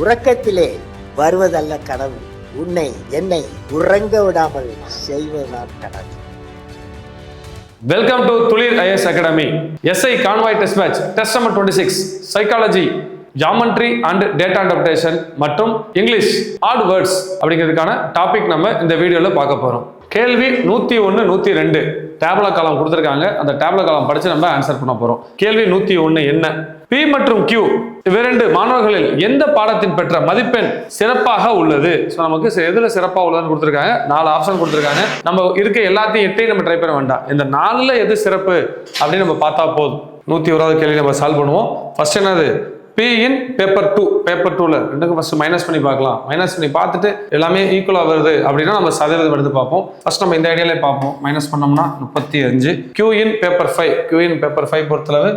உறக்கத்திலே வருவதல்ல கனவு, உன்னை என்னை உறங்க விடாமல் செய்வதுதான் கனவு. வெல்கம் டு துளிர் ஐஎஸ் அகாடமி. எஸ்ஐ கான்வாய் test match test number 26 psychology, geometry and data interpretation மற்றும் இங்கிலீஷ் ஆட் வேர்ட்ஸ் அப்படிங்கிறதுக்கான டாபிக் நம்ம இந்த வீடியோல பார்க்க போறோம். கேள்வி 101, 102 டேப்ல காலம் கொடுத்துருக்காங்க. அந்த டேப்ல காலம் படிச்சு நம்ம ஆன்சர் பண்ண போறோம். கேள்வி 101 என்ன? P மற்றும் Q இவ்விரண்டு மாணவர்களில் எந்த பாடத்தின் பெற்ற மதிப்பெண் சிறப்பாக உள்ளது? நமக்கு எதுல சிறப்பாக உள்ளதுன்னு கொடுத்துருக்காங்க. 4 ஆப்ஷன் கொடுத்துருக்காங்க. நம்ம இருக்க எல்லாத்தையும் 8 நம்ம ட்ரை பண்ண வேண்டாம். இந்த 4ல எது சிறப்பு அப்படின்னு நம்ம பார்த்தா போதும். 101வது கேள்வி நம்ம சால்வ் பண்ணுவோம். ஃபர்ஸ்ட் என்னது? P இன் பேப்பர் 2. பேப்பர் 2ல ரெண்டுக்கும் ஃபர்ஸ்ட் மைனஸ் பண்ணி பார்க்கலாம். மைனஸ் பண்ணி பார்த்துட்டு எல்லாமே ஈக்குவலா வருது அப்படின்னா நம்ம சதவீதம் எடுத்து பார்ப்போம். ஃபர்ஸ்ட் நம்ம இந்த ஐடியாலே பார்ப்போம். மைனஸ் பண்ணோம்னா 35. Q இன் பேப்பர் 5. Q இன் பேப்பர் 5 பொறுத்தளவு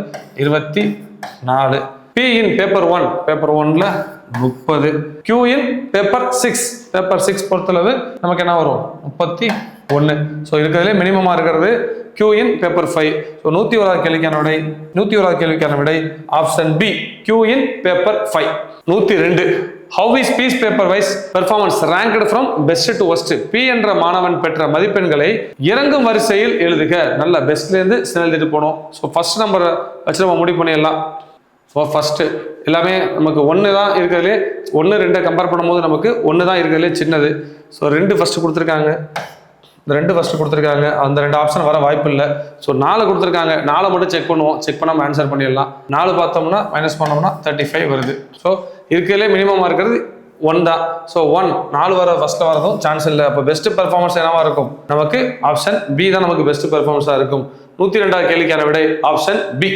24. P இன் பேப்பர் 1. பேப்பர் 1ல 30. Q இன் பேப்பர் 6. பேப்பர் 6 பொறுத்தளவு நமக்கு என்ன வரும்? 31. ஸோ இருக்கிறதுலே மினிமமா இருக்கிறது Q இன் பேப்பர் 5. ஸோ 101வது கேள்விக்கான விடை option B, Q in paper 5. 102. How is P's paper wise performance ranked from best to worst? P என்ற மாணவன் பெற்ற மதிப்பெண்களை இறங்கும் வரிசையில் எழுதுக. நல்ல பெஸ்ட்ல இருந்து எழுதிட்டு போனோம். ஸோ ஃபர்ஸ்ட் நம்பர் வச்சு நம்ம முடிவு பண்ணிடலாம். ஸோ ஃபர்ஸ்ட் எல்லாமே நமக்கு 1 தான் இருக்கிறதுலே, 1, 2 கம்பேர் பண்ணும்போது நமக்கு 1 தான் இருக்கிறதுலே சின்னது. ஸோ 2 ஃபர்ஸ்ட் கொடுத்துருக்காங்க. இந்த 2 ஃபர்ஸ்ட் கொடுத்துருக்காங்க. அந்த 2 ஆப்ஷன் வர வாய்ப்பு இல்லை. ஸோ 4 கொடுத்துருக்காங்க. 4 மட்டும் செக் பண்ணுவோம். செக் பண்ணாமல் ஆன்சர் பண்ணிடலாம். 4 பார்த்தோம்னா மைனஸ் பண்ணோம்னா 35 வருது. ஸோ இருக்கிறதுலே மினிமமாக இருக்கிறது 1 தான். ஸோ 1 4 வர ஃபர்ஸ்ட்ல வரதும் சான்ஸ் இல்லை. அப்போ பெஸ்ட் பெர்ஃபார்மன்ஸ் என்னவா இருக்கும்? நமக்கு ஆப்ஷன் பி தான் நமக்கு பெஸ்ட் பெர்ஃபார்மன்ஸாக இருக்கும். 102வது கேள்விக்கான விடை ஆப்ஷன் பி.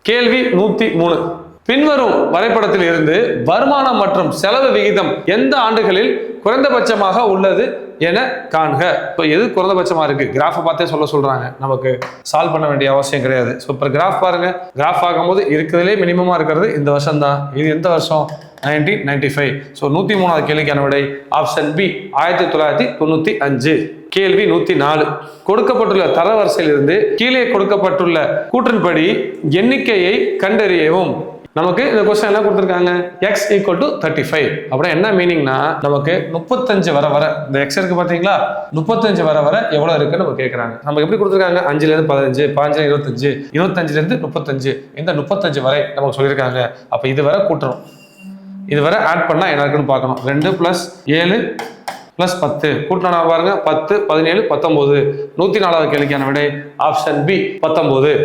கேள்வி 103. பின்வரும் வரைபடத்தில் இருந்து வருமானம் மற்றும் செலவு விகிதம் எந்த ஆண்டுகளில் குறைந்தபட்சமாக உள்ளது என காண்க. இப்போ எது குறைந்தபட்சமா இருக்கு? கிராஃபை பார்த்தே சொல்றாங்க. நமக்கு சால்வ் பண்ண வேண்டிய அவசியம் கிடையாது. ஸோ இப்போ கிராஃப் பாருங்க. கிராஃப் ஆகும்போது இருக்கிறதுலே மினிமமா இருக்கிறது இந்த வருஷம் தான். இது எந்த வருஷம்? 1995. ஸோ 103வது கேள்விக்கான விடை ஆப்ஷன் பி, 1995. கேள்வி 104. கொடுக்கப்பட்டுள்ள தரவரிசையிலிருந்து கீழே கொடுக்கப்பட்டுள்ள கூற்றின்படி எண்ணிக்கையை கண்டறியவும். நமக்கு இந்த கொஸ்டின் என்ன கொடுத்துருக்காங்க? x = 35. அப்படின்னா என்ன மீனிங்னா நமக்கு 35 வர இந்த x இருக்கு பாத்தீங்களா? 35 வர எவ்வளவு இருக்குன்னு நம்ம கேட்கறாங்க. நம்ம எப்படி கொடுத்துருக்காங்க? 5ல இருந்து 15, 15 25, 25ல இருந்து 35, இந்த 35 வரை நமக்கு சொல்லியிருக்காங்க. அப்ப இது வரை கூட்டணும். இது வரை ஆட் பண்ணா என்ன இருக்குன்னு பார்க்கணும். 2 + 7 + 10 கூட்டினா பாருங்க 10, 17, 19. 104வது கேள்விக்கான விடை ஆப்ஷன் பி, 19.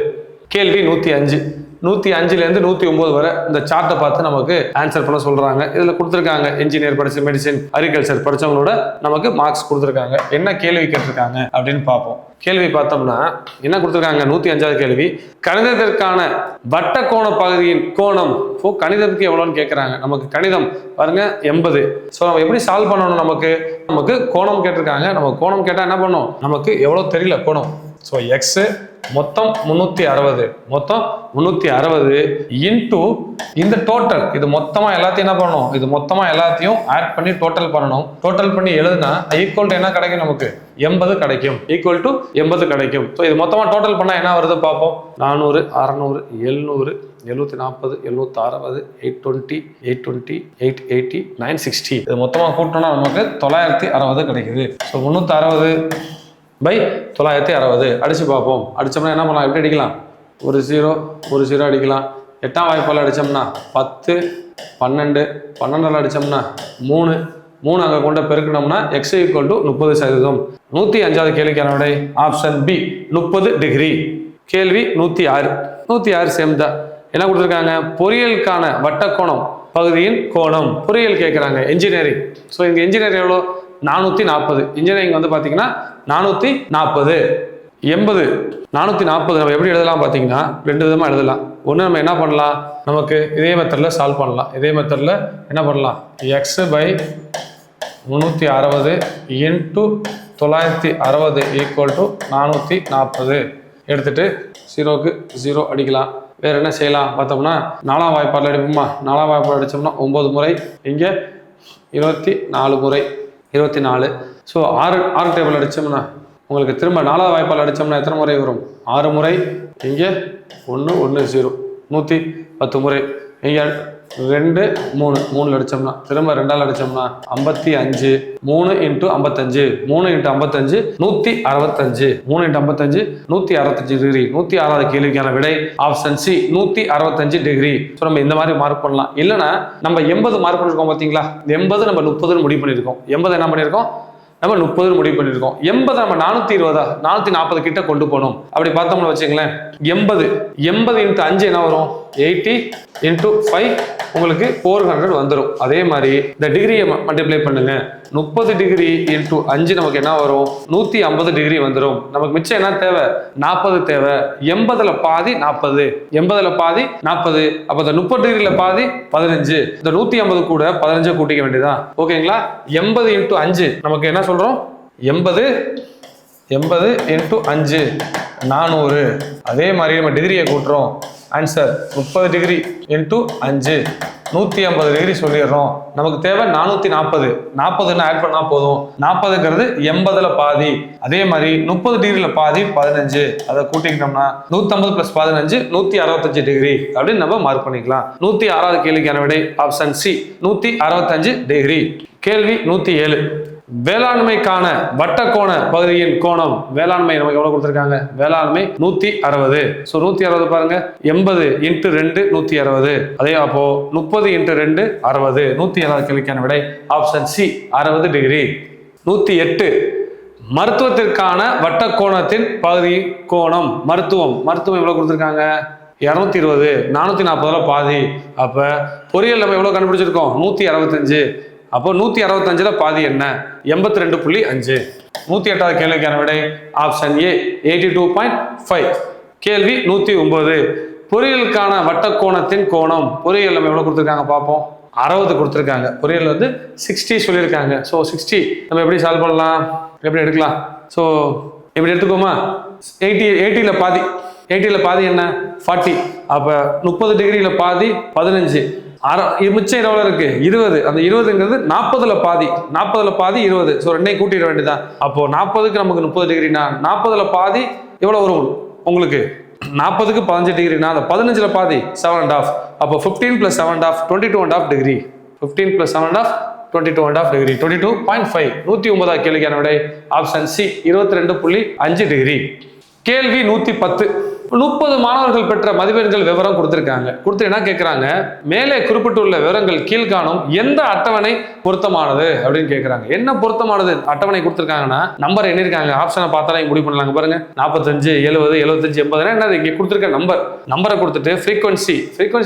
கேள்வி 105. 105ல இருந்து 109 வரை இந்த சார்ட்டை பார்த்து நமக்கு ஆன்சர் பண்ண சொல்றாங்க. இதுல கொடுத்துருக்காங்க இன்ஜினியர் படிச்சு, மெடிசின், அக்ரிகல்ச்சர் படிச்சவங்களோட நமக்கு மார்க்ஸ் கொடுத்துருக்காங்க. என்ன கேள்வி கேட்டிருக்காங்க அப்படின்னு பார்ப்போம். கேள்வி பார்த்தோம்னா என்ன கொடுத்துருக்காங்க? 105வது கேள்வி, கணிதத்திற்கான வட்ட கோண பகுதியின் கோணம். கணிதத்துக்கு எவ்வளோன்னு கேட்கறாங்க. நமக்கு கணிதம் பாருங்க 80. ஸோ நம்ம எப்படி சால்வ் பண்ணணும்? நமக்கு கோணம் கேட்டிருக்காங்க. நம்ம கோணம் கேட்டால் என்ன பண்ணணும்? நமக்கு எவ்வளோ தெரியல கோணம். ஸோ எக்ஸ் மொத்தம் 360 இன்டூ இந்த டோட்டல். இது மொத்தமா எல்லாத்தையும் என்ன பண்ணணும்? இது மொத்தமா எல்லாத்தையும் ஆட் பண்ணி டோட்டல் பண்ணணும். டோட்டல் பண்ணி எழுதுனா ஈக்குவல் டு என்ன கிடைக்கும்? நமக்கு 80 கிடைக்கும். ஈக்குவல் டு 80 கிடைக்கும். ஸோ இது மொத்தமா டோட்டல் பண்ணா என்ன வருது பார்ப்போம். 400, 600, 700, 740, 760, 820, 820, 880, 960. இது மொத்தமா கூட்டணும்னா நமக்கு 960 கிடைக்குது. ஸோ 360/960 அடிச்சு பார்ப்போம். அடிச்சோம்னா என்ன பண்ணலாம்? எப்படி அடிக்கலாம்? ஒரு 0 அடிக்கலாம். 8ஆம் வாய்ப்பால் அடிச்சோம்னா 10, 12, 12 அடிச்சோம்னா 3 அங்கே கொண்டு பெருக்கணும்னா x = 30%. 105வது கேள்விக்கான விடை ஆப்ஷன் பி, 30 டிகிரி. கேள்வி 106 சேம் தான். என்ன கொடுத்துருக்காங்க? பொறியியலுக்கான வட்டக்கோணம் பகுதியின் கோணம். பொறியியல் கேட்குறாங்க, இன்ஜினியரிங். ஸோ இங்கே இன்ஜினியரிங் எவ்வளோ? 440. இன்ஜினியரிங் வந்து பார்த்தீங்கன்னா 440. 80 440 நம்ம எப்படி எழுதலாம் பார்த்தீங்கன்னா 2 விதமாக எழுதலாம். ஒன்று நம்ம என்ன பண்ணலாம்? நமக்கு இதே மெத்தடில் சால்வ் பண்ணலாம். இதே மெத்தடில் என்ன பண்ணலாம்? x/360 × 960 = 440 எடுத்துட்டு 0க்கு 0 அடிக்கலாம். வேற என்ன செய்யலாம் பார்த்தோம்னா 4ஆம் வாய்ப்பால் அடிப்போமா? 4ஆம் வாய்ப்பால் அடித்தோம்னா 9 முறை, இங்கே 24 முறை, 24. ஸோ 6 டேபிள் அடித்தோம்னா உங்களுக்கு திரும்ப 4ஆவது வாய்ப்பால் அடித்தோம்னா எத்தனை முறை வரும்? 6 முறை, இங்கே 1 1 0 110 முறை. இங்கே 2 3 3 அடிச்சோம்னா திரும்ப 2ஆல் அடிச்சோம்னா 55 3 × 55 3 × 55 165 3 × 55 165 டிகிரி. 106வது கேள்விக்கான விடை ஆப்ஷன் சி 165 டிகிரி. ஸோ நம்ம இந்த மாதிரி மார்க் பண்ணலாம். இல்லைன்னா நம்ம 80 மார்க் பண்ணிருக்கோம் பார்த்தீங்களா, 80 நம்ம 30 முடிவு பண்ணியிருக்கோம். 80 என்ன பண்ணியிருக்கோம், நம்ம 30 முடிவு பண்ணியிருக்கோம். 80 நம்ம 420 440 கிட்ட கொண்டு போகணும். அப்படி பார்த்தோம்னு வச்சுங்களேன், 80 × 5 என்ன வரும், 80 × 5 உங்களுக்கு 400 வந்துடும். அதே மாதிரி இந்த டிகிரியை மல்டிப்ளை பண்ணுங்க. 30 டிகிரி × 5 நமக்கு என்ன வரும், 150 டிகிரி வந்துடும். நமக்கு மிச்சம் என்ன தேவை, 40 தேவை. 80ல பாதி 40, 80ல பாதி 40. அப்போ இந்த 30 டிகிரியில பாதி 15. இந்த 150 கூட 15 கூட்டிக்க வேண்டியதான். ஓகேங்களா. 80 × 5 நமக்கு என்ன சொல்றோம், 80 × 5 400. அதே மாதிரி நம்ம டிகிரியை கூட்டுறோம். ஆன்சர் 30 டிகிரி × 5 150 டிகிரி சொல்லிடுறோம். நமக்கு தேவை 440. 40 ஆட் பண்ணா போதும். 40ங்கிறது 80ல பாதி. அதே மாதிரி 30 டிகிரியில பாதி 15. அதை கூட்டிக்கிட்டோம்னா 150 + 15 165 டிகிரி அப்படின்னு நம்ம மார்க் பண்ணிக்கலாம். 106வது கேள்விக்கான விடை ஆப்ஷன் சி 165 டிகிரி. கேள்வி 107. வேளாண்மைக்கான வட்டக்கோண பகுதியின் கோணம். வேளாண்மை நமக்கு எவ்வளவு கொடுத்திருக்காங்க, வேளாண்மை 160. ஸோ 160 பாருங்க, 80 × 2 160. அதே அப்போ 30 × 2 60. 107வது கேள்விக்கான விடை ஆப்ஷன் சி 60 டிகிரி. 108. மருத்துவத்திற்கான வட்டக்கோணத்தின் பகுதி கோணம். மருத்துவம் எவ்வளவு கொடுத்திருக்காங்க, 220. 440ல பாதி. அப்ப பொறியியல் நம்ம எவ்வளவு கண்டுபிடிச்சிருக்கோம், 165. அப்போ 165ல பாதி என்ன, 82.5. 108வது கேள்விக்கான விடை ஆப்ஷன் ஏ 82.5. கேள்வி 109. பொறியியலுக்கான வட்டக்கோணத்தின் கோணம். பொறியியல் நம்ம எவ்வளவு கொடுத்திருக்காங்க பார்ப்போம், 60 கொடுத்திருக்காங்க. பொறியியல் 60 சொல்லியிருக்காங்க. ஸோ 60 நம்ம எப்படி சால்வ் பண்ணலாம், எப்படி எடுக்கலாம், ஸோ எப்படி எடுத்துக்கோமா, 80ல பாதி, 80ல பாதி என்ன 40. அப்ப 30 டிகிரியில பாதி 15. மிச்சம் எவ்வளவு இருக்கு, 20. அந்த 20ங்கிறது 40ல பாதி, 40ல பாதி 20. ஸோ ரெண்டையும் கூட்டிட வேண்டியதான். அப்போ 40க்கு நமக்கு 30 டிகிரினா 40ல பாதி எவ்வளவு வரும் உங்களுக்கு, 40க்கு 15 டிகிரினா அந்த 15ல பாதி 7.5. அப்போ 15 + 7.5 22.5 டிகிரி. 15 + 7.5 22.5 டிகிரி. 22.5. 109வது கேள்விக்கான விடை ஆப்ஷன் சி 22.5 டிகிரி. கேள்வி 110. 30 மாணவர்கள் பெற்ற மதிப்பெண்கள் விவரம் கொடுத்திருக்காங்க. கொடுத்து என்ன கேட்கிறாங்க, மேலே குறிப்பிட்டுள்ள விவரங்கள் கீழ்காணும் எந்த அட்டவணை பொருத்தமானது அப்படின்னு கேட்கிறாங்க. என்ன பொருத்தமானது அட்டவணை கொடுத்திருக்காங்கன்னா நம்பர் எண்ணிருக்காங்க. ஆப்ஷனை பார்த்தாலே முடிவு பண்ணலாங்க. பாருங்க 45 70 75 80 என்னது இங்க கொடுத்திருக்க நம்பரை கொடுத்துட்டு ஃப்ரீக்வன்சி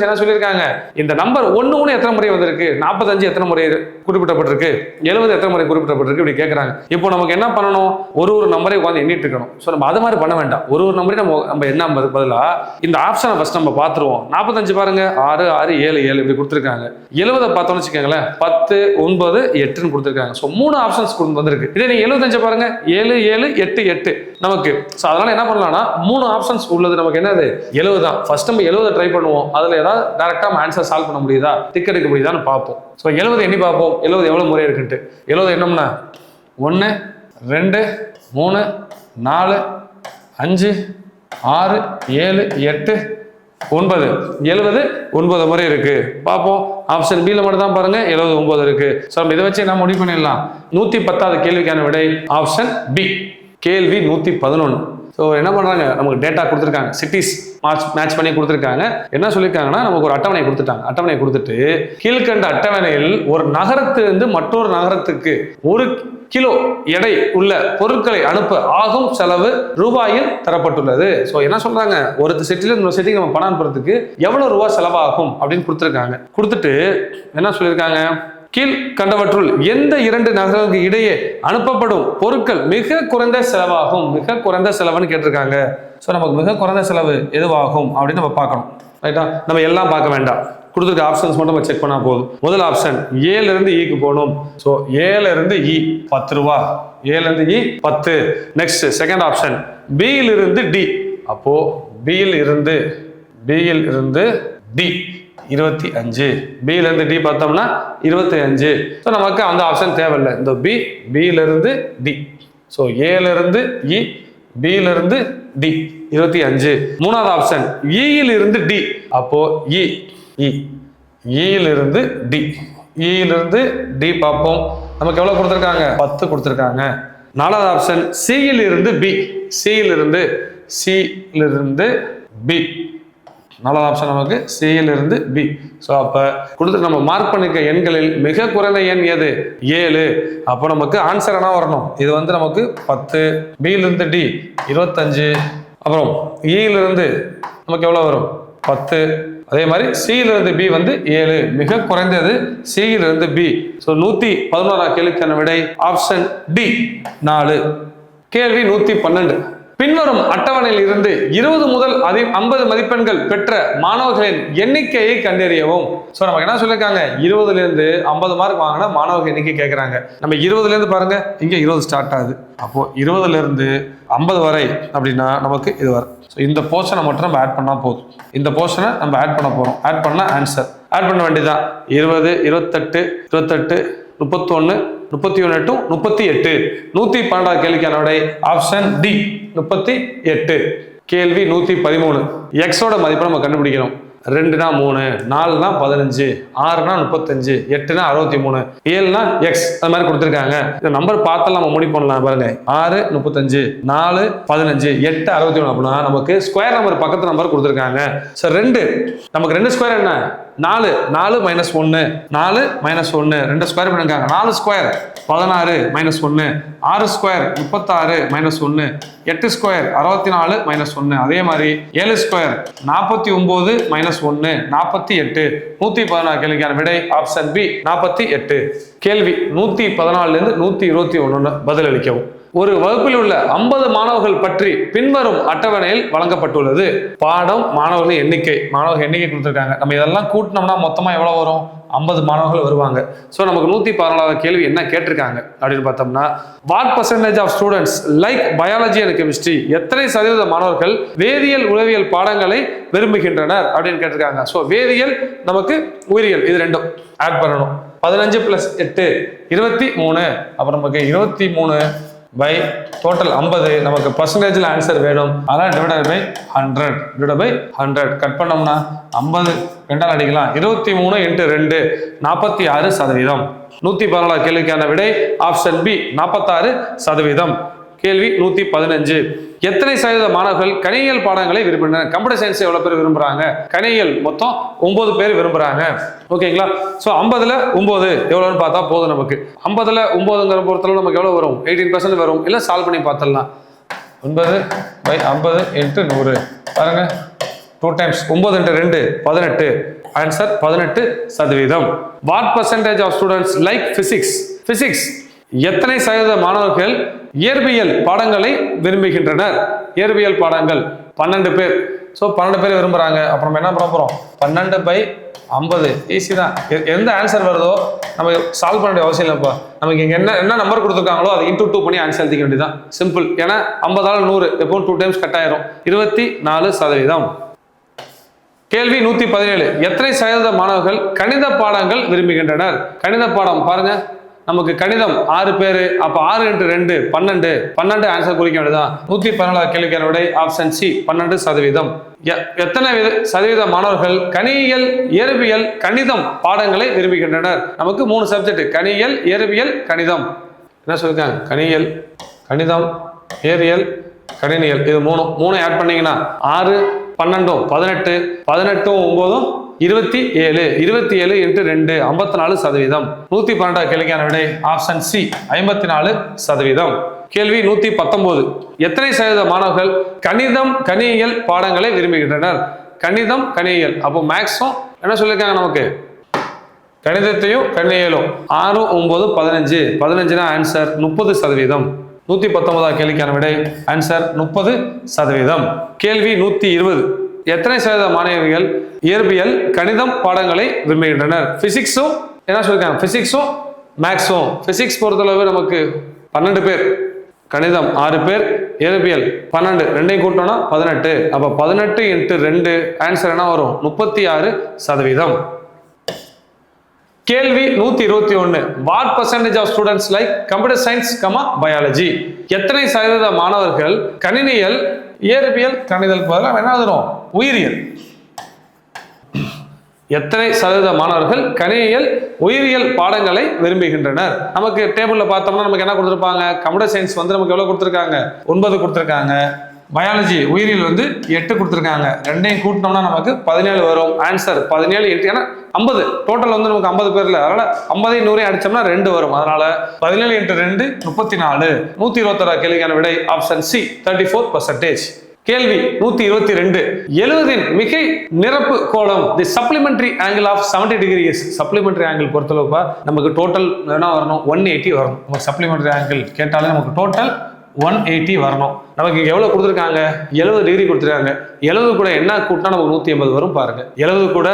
என்ன சொல்லியிருக்காங்க, இந்த நம்பர் ஒண்ணு எத்தனை முறை வந்திருக்கு, 45 எத்தனை முறை குறிப்பிடப்பட்டிருக்கு, 70 எத்தனை முறை குறிப்பிடப்பட்டிருக்கு இப்படி கேட்கறாங்க. இப்போ நமக்கு என்ன பண்ணணும், ஒரு நம்பரை உட்காந்து எண்ணிட்டு இருக்கணும். ஸோ நம்ம அது மாதிரி பண்ண வேண்டாம். ஒரு நம்பரை நம்ம என்ன பதிலா இந்த ஆப்ஷனை ஃபர்ஸ்ட் நம்ம பார்த்துருவோம். 45 பாருங்க 6 6 7 7 இப்படி கொடுத்திருக்காங்க. 70 பார்த்தோம்னு வச்சுக்கோங்களேன் 10 9 8ன்னு கொடுத்திருக்காங்க. ஸோ 3 ஆப்ஷன்ஸ் வந்திருக்கு. இதே நீங்க 75 பாருங்க 7 7 8 8 நமக்கு. ஸோ அதனால என்ன பண்ணலாம்னா 3 ஆப்ஷன்ஸ் உள்ளது நமக்கு என்னது 70 தான். ஃபர்ஸ்ட் நம்ம 70 ட்ரை பண்ணுவோம். அதுல ஏதாவது டைரக்டா ஆன்சர் சால்வ் பண்ண முடியுதா, டிக் எடுக்க முடியுதான்னு பார்ப்போம். ஸோ 70 எண்ணி பார்ப்போம், 70 எவ்வளவு முறை இருக்குன்ட்டு. 70 என்னம்னா 1 2 3 4 5 6 7 8 9 70 9 முறை இருக்கு. பார்ப்போம். ஆப்ஷன் பில மட்டும் தான் பாருங்க 79 இருக்கு. ஸோ நம்ம இதை வச்சு என்ன முடிவு பண்ணிடலாம். 110வது கேள்விக்கான விடை ஆப்ஷன் பி. கேள்வி 111. ஸோ என்ன பண்றாங்க, நமக்கு டேட்டா கொடுத்துருக்காங்க, சிட்டிஸ் மேட்ச் பண்ணி கொடுத்துருக்காங்க. என்ன சொல்லியிருக்காங்கன்னா நமக்கு ஒரு அட்டவணை கொடுத்துட்டாங்க. அட்டவணை கொடுத்துட்டு கீழ்கண்ட அட்டவணையில் ஒரு நகரத்திலிருந்து மற்றொரு நகரத்துக்கு 1 கிலோ எடை உள்ள பொருட்களை அனுப்ப ஆகும் செலவு ரூபாயில் தரப்பட்டுள்ளது. ஸோ என்ன சொல்றாங்க, ஒரு சிட்டில இன்னொரு சிட்டிக்கு நம்ம பணம் அனுப்புறதுக்கு எவ்வளவு ரூபாய் செலவாகும் அப்படின்னு கொடுத்துருக்காங்க. கொடுத்துட்டு என்ன சொல்லியிருக்காங்க, கீழ் கண்டவற்றுள் எந்த 2 நகரங்களுக்கு இடையே அனுப்பப்படும் பொருட்கள் மிக குறைந்த செலவாகும். மிக குறைந்த செலவுன்னு கேட்டிருக்காங்க. ஸோ நமக்கு மிக குறைந்த செலவு எதுவாகும் அப்படின்னு நம்ம பார்க்கணும். ரைட்டா, நம்ம எல்லாம் பார்க்க வேண்டாம். கொடுத்துருக்க ஆப்ஷன்ஸ் மட்டும் நம்ம செக் பண்ணா போதும். முதல் ஆப்ஷன் ஏல இருந்து ஈக்கு போகணும். ஸோ ஏல இருந்து இ 10 ரூபா, ஏல இருந்து இ 10. நெக்ஸ்ட் செகண்ட் ஆப்ஷன் பியில் இருந்து டி. அப்போ பியில் இருந்து டி 25. பியில இருந்து டி பார்த்தோம்னா 25. ஸோ நமக்கு அந்த ஆப்ஷன் தேவையில்லை. இந்த பியில இருந்து டி. ஸோ ஏல இருந்து இ, பியில இருந்து டி 25. மூணாவது ஆப்ஷன் இயில் இருந்து டி. அப்போ இ இலிருந்து டி. இலிருந்து டி பார்ப்போம். நமக்கு எவ்வளவு கொடுத்துருக்காங்க? 10 கொடுத்துருக்காங்க. நாலாவது ஆப்ஷன் சியிலிருந்து பி. சியிலிருந்து பி. நாலாவது ஆப்ஷன் நமக்கு சியிலிருந்து பி. ஸோ அப்போ கொடுத்து நம்ம மார்க் பண்ணிக்க எண்களில் மிக குறைந்த எண் எது? 7. அப்போ நமக்கு ஆன்சர் என்ன வரணும்? இது வந்து நமக்கு 10, பியிலிருந்து டி 25, அப்புறம் இலிருந்து நமக்கு எவ்வளோ வரும்? 10. அதே மாதிரி சியிலிருந்து பி வந்து 7. மிக குறைந்தது சியிலிருந்து பி. ஸோ 111 கேள்விக்கான விடை ஆப்ஷன் டி 4. கேள்வி 112. பின்வரும் அட்டவணையில் இருந்து 20 முதல் 50 மதிப்பெண்கள் பெற்ற மாணவர்களின் எண்ணிக்கையை கண்டறியவும். ஸோ நமக்கு என்ன சொல்லியிருக்காங்க? 20ல இருந்து 50 மார்க் வாங்கினா மாணவர்கள் எண்ணிக்கை கேட்குறாங்க. நம்ம 20ல இருந்து பாருங்க, இங்கே 20 ஸ்டார்ட் ஆகுது. அப்போ 20ல இருந்து 50 வரை அப்படின்னா நமக்கு இது வரும். ஸோ இந்த போர்ஷனை மட்டும் நம்ம ஆட் பண்ணால் போதும். இந்த போர்ஷனை நம்ம ஆட் பண்ண போகிறோம். ஆட் பண்ணால் ஆன்சர் ஆட் பண்ண வேண்டியதான். 20, 28, 31, 31 டு 38. 112 கேள்விக்கான விடை ஆப்ஷன் டி 38. கேள்வி 113. எக்ஸோட மதிப்பை நம்ம கண்டுபிடிக்கணும். 2னா 3, 4னா 15, 6னா 35, 8னா 63, 7னா எக்ஸ். அது மாதிரி கொடுத்துருக்காங்க. இந்த நம்பர் பார்த்தாலும் நம்ம முடிவு பண்ணலாம். பாருங்க, 6 35, 4 15, 8 61 அப்படின்னா நமக்கு ஸ்கொயர் நம்பர் பக்கத்து நம்பர் கொடுத்துருக்காங்க. சார் 2 நமக்கு 2 ஸ்கொயர் என்ன? 4 4 மைனஸ் 1 4 மைனஸ் 1 2 ஸ்கொயர் பண்ணிருக்காங்க. 4 square 16 minus 1, 6 square 36 minus 1, 8 square 64 minus 1. அதே மாதிரி 7 ஸ்கொயர் 49 மைனஸ் 1 48. 114 கேள்விக்கான விடை ஆப்ஷன் பி 48. கேள்வி 114 இருந்து 121 பதில் அளிக்கவும். ஒரு வகுப்பில் உள்ள 50 மாணவர்கள் பற்றி பின்வரும் அட்டவணையில் வழங்கப்பட்டுள்ளது. பாடம், மாணவர்கள் எண்ணிக்கை கொடுத்திருக்காங்க. நம்ம இதெல்லாம் கூட்டினோம்னா மொத்தமா எவ்வளவு வரும்? 50 மாணவர்கள் வருவாங்க. ஸோ நமக்கு 114வது கேள்வி என்ன கேட்டிருக்காங்க அப்படின்னு பார்த்தோம்னா, what percentage of students like biology and chemistry? எத்தனை சதவீத மாணவர்கள் வேதியியல் உளவியல் பாடங்களை விரும்புகின்றனர் அப்படின்னு கேட்டிருக்காங்க. ஸோ வேதியியல், நமக்கு உயிரியல், இது ரெண்டும் ஆட் பண்ணணும். 15 + 8 23. அப்புறம் நமக்கு 23 பை டோட்டல் 50. நமக்கு பர்சன்டேஜ்ல ஆன்சர் வேணும். அதான் டிவைடட் பை 100 கட் பண்ணோம்னா 50 2ஆல் அடிக்கலாம். 23 × 2 46%. 114 கேள்விக்கான விடை ஆப்ஷன் பி 46%. கேள்வி 115. எத்தனை சதவீத மாணவர்கள் கணியியல் பாடங்களை விரும்புகின்றனர்? கம்ப்யூட்டர் சயின்ஸ் எவ்வளவு பேர் விரும்புறாங்க? கணியியல் மொத்தம் 9 பேர் விரும்புறாங்க. ஓகேங்களா? ஸோ 50ல் 9 எவ்வளோன்னு பார்த்தா போதும். நமக்கு 50ல் 9ங்கிற பொறுத்தளவு நமக்கு எவ்வளோ வரும்? 18% வரும். இல்லை சால்வ் பண்ணி பார்த்துடலாம். 9/50 × 100 பாருங்க, 2 times 9 × 2 18. Answer 18%. What percentage of students like physics? எத்தனை சதவீத மாணவர்கள் இயற்பியல் பாடங்களை விரும்புகின்றனர்? இயற்பியல் பாடங்கள் 12 பேர். ஸோ 12 பேர் விரும்புறாங்க. அப்புறம் என்ன பண்ண போறோம்? 12/50 ஈஸி தான். எந்த ஆன்சர் வருதோ நம்ம சால்வ் பண்ண வேண்டிய அவசியம் இல்லைப்பா. நமக்கு இங்கே என்ன நம்பர் கொடுத்துருக்காங்களோ அதை × 2 பண்ணி ஆன்சர் எழுதிக்க வேண்டியதான். சிம்பிள். ஏன்னா 50ஆல் 100 எப்பவும் 2 டைம்ஸ் கட் ஆயிரும். 24%. கேள்வி 117. எத்தனை சதவீத மாணவர்கள் கணித பாடங்கள் விரும்புகின்றனர்? கணித பாடம் பாருங்க, நமக்கு கணிதம் 6 பேர். அப்ப 6 × 2 12 ஆன்சர் குறிக்க வேண்டியதான். 114 கேள்விக்கான விடை ஆப்ஷன் சி 12%. எத்தனை சதவீத மாணவர்கள் கணியியல், இயற்பியல், கணிதம் பாடங்களை விரும்புகின்றனர்? நமக்கு 3 சப்ஜெக்ட், கணியியல், இயற்பியல், கணிதம். என்ன சொல்லிருக்காங்க? கணியியல், கணிதம், இயற்பியல், கணினியல். இது 3 ஆட் பண்ணீங்கன்னா 6 12 18 18 9 27 27 × 2 54%. 112 கேள்விக்கான விடை ஆப்ஷன் சி 54%. கேள்வி 119. எத்தனை சதவீத மாணவர்கள் கணிதம், கணியியல் பாடங்களை விரும்புகின்றனர்? கணிதம், கணியியல். அப்போ மேக்ஸும் என்ன சொல்லியிருக்காங்க? நமக்கு கணிதத்தையும் கணியியலும் 6 9 15 15னா ஆன்சர் 30%. 119 கேள்விக்கான விடை ஆன்சர் 30%. கேள்வி 120. எத்தனை சதவீத மாணவர்கள் இயற்பியல், கணிதம் பாடங்களை விரும்புகின்றனர்? பிசிக்ஸும் என்ன சொல்லிருக்காங்க? பிசிக்ஸும் மேக்ஸும். பிசிக்ஸ் பொறுத்தளவு நமக்கு 12 பேர், கணிதம் 6 பேர், இயற்பியல் 12, ரெண்டையும் கூட்டோம்னா 18. அப்ப 18 × 2 ஆன்சர் என்ன வரும்? 36%. கேள்வி 121. What percentage of students like computer science, biology? எத்தனை சதவீத மாணவர்கள் கணினியல், இயற்பியல், கணிதல் பதிலாக என்ன எழுதுறோம்? உயிரியல். எத்தனை சதவீத மாணவர்கள் கணினியல் உயிரியல் பாடங்களை விரும்புகின்றனர்? நமக்கு டேபிள்ல பார்த்தோம்னா நமக்கு என்ன கொடுத்துருப்பாங்க? கம்ப்யூட்டர் சயின்ஸ் வந்து நமக்கு எவ்வளவு கொடுத்துருக்காங்க? 9 கொடுத்துருக்காங்க. பயாலஜி உயிரியல் வந்து 8 கொடுத்துருக்காங்க. ரெண்டையும் கூட்டினோம்னா நமக்கு 17 வரும். ஆன்சர் 17 8. ஏன்னா 50 டோட்டல் வந்து நமக்கு 50 பேர்ல, அதனால 50 100 அடிச்சோம்னா 2 வரும். அதனால 17 × 2 34. 126 கேள்விக்கான விடை ஆப்ஷன் சி 34%. கேள்வி 122. 70 மிகை நிரப்பு கோணம் the supplementary angle of 70 degrees. Supplementary angle பொறுத்தளவுப்பா நமக்கு டோட்டல் என்ன வரணும்? 180 வரணும். நமக்கு சப்ளிமெண்டரி ஆங்கிள் கேட்டாலே நமக்கு டோட்டல் 180 வரணும். நமக்கு இங்க எவ்வளவு கொடுத்துருக்காங்க? 70 டிகிரி கொடுத்துருக்காங்க. 70 கூட என்ன கூட்டினா நமக்கு 180 வரும் பாருங்க. 70 கூட